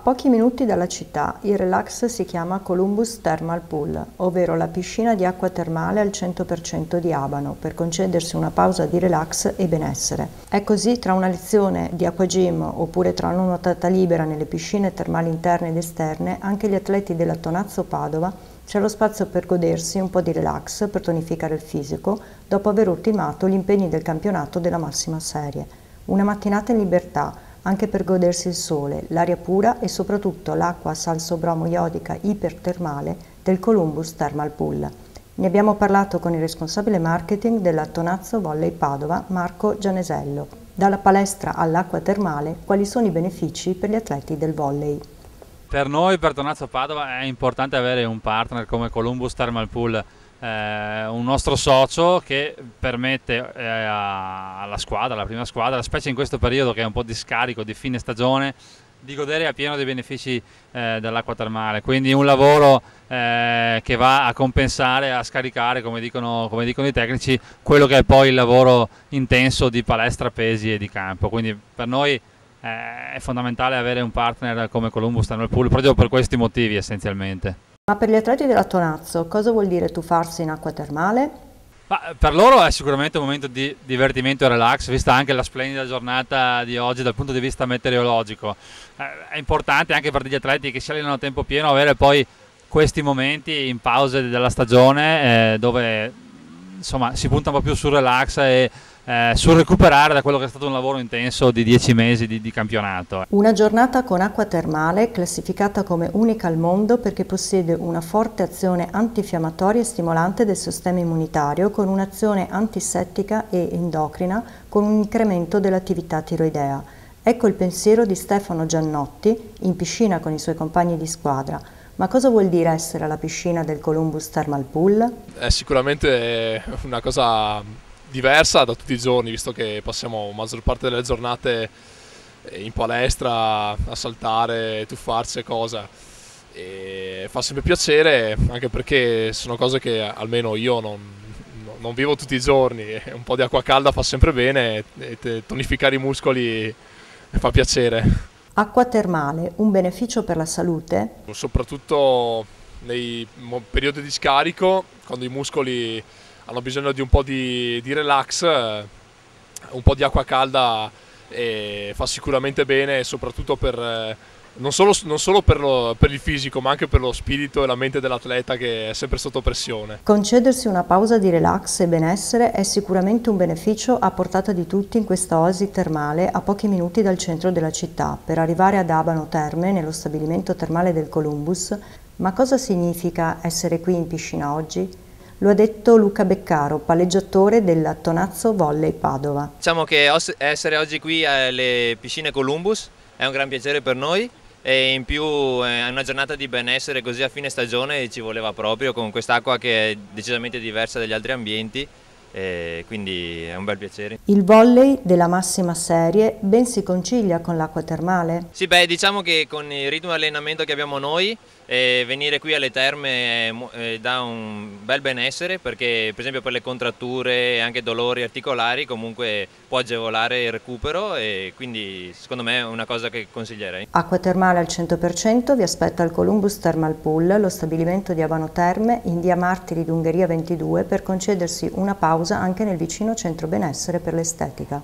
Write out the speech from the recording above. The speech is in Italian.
pochi minuti dalla città il relax si chiama Columbus Thermal Pool, ovvero la piscina di acqua termale al 100% di Abano, per concedersi una pausa di relax e benessere. È così tra una lezione di acquagym oppure tra una nuotata libera nelle piscine termali interne ed esterne, anche gli atleti della Tonazzo Padova c'è lo spazio per godersi un po' di relax per tonificare il fisico dopo aver ultimato gli impegni del campionato della massima serie. Una mattinata in libertà, anche per godersi il sole, l'aria pura e soprattutto l'acqua a salso-bromo iodica ipertermale del Columbus Thermal Pool. Ne abbiamo parlato con il responsabile marketing della Tonazzo Volley Padova, Marco Gianesello. Dalla palestra all'acqua termale, quali sono i benefici per gli atleti del volley? Per noi, per Tonazzo Padova, è importante avere un partner come Columbus Thermal Pool, un nostro socio che permette alla squadra, alla prima squadra, specie in questo periodo che è un po' di scarico, di fine stagione, di godere appieno dei benefici dell'acqua termale. Quindi un lavoro che va a compensare, a scaricare, come dicono i tecnici, quello che è poi il lavoro intenso di palestra, pesi e di campo. Quindi per noi è fondamentale avere un partner come Columbus Thermal Pool proprio per questi motivi essenzialmente. Ma per gli atleti della Tonazzo cosa vuol dire tuffarsi in acqua termale? Per loro è sicuramente un momento di divertimento e relax, vista anche la splendida giornata di oggi dal punto di vista meteorologico. È importante anche per degli atleti che si allenano a tempo pieno avere poi questi momenti in pause della stagione dove insomma si punta un po' più sul relax e sul recuperare da quello che è stato un lavoro intenso di 10 mesi di campionato. Una giornata con acqua termale classificata come unica al mondo perché possiede una forte azione antinfiammatoria e stimolante del sistema immunitario con un'azione antisettica e endocrina con un incremento dell'attività tiroidea. Ecco il pensiero di Stefano Giannotti in piscina con i suoi compagni di squadra. Ma cosa vuol dire essere alla piscina del Columbus Thermal Pool? È sicuramente una cosa diversa da tutti i giorni, visto che passiamo la maggior parte delle giornate in palestra a saltare, tuffarsi e cosa. E fa sempre piacere, anche perché sono cose che almeno io non vivo tutti i giorni. Un po' di acqua calda fa sempre bene e tonificare i muscoli fa piacere. Acqua termale, un beneficio per la salute? Soprattutto nei periodi di scarico, quando i muscoli hanno bisogno di un po' di relax, un po' di acqua calda fa sicuramente bene, soprattutto per, non solo per il fisico, ma anche per lo spirito e la mente dell'atleta che è sempre sotto pressione. Concedersi una pausa di relax e benessere è sicuramente un beneficio a portata di tutti in questa oasi termale a pochi minuti dal centro della città, per arrivare ad Abano Terme, nello stabilimento termale del Columbus. Ma cosa significa essere qui in piscina oggi? Lo ha detto Luca Beccaro, palleggiatore della Tonazzo Volley Padova. Diciamo che essere oggi qui alle piscine Columbus è un gran piacere per noi e in più è una giornata di benessere così a fine stagione ci voleva proprio con quest'acqua che è decisamente diversa dagli altri ambienti. Quindi è un bel piacere. Il volley della massima serie ben si concilia con l'acqua termale? Sì, beh, diciamo che con il ritmo di allenamento che abbiamo noi venire qui alle terme dà un bel benessere perché per esempio per le contratture e anche dolori articolari comunque può agevolare il recupero e quindi secondo me è una cosa che consiglierei. Acqua termale al 100% vi aspetta al Columbus Thermal Pool, lo stabilimento di Abano Terme in via Martiri d'Ungheria 22 per concedersi una pausa anche nel vicino centro benessere per l'estetica.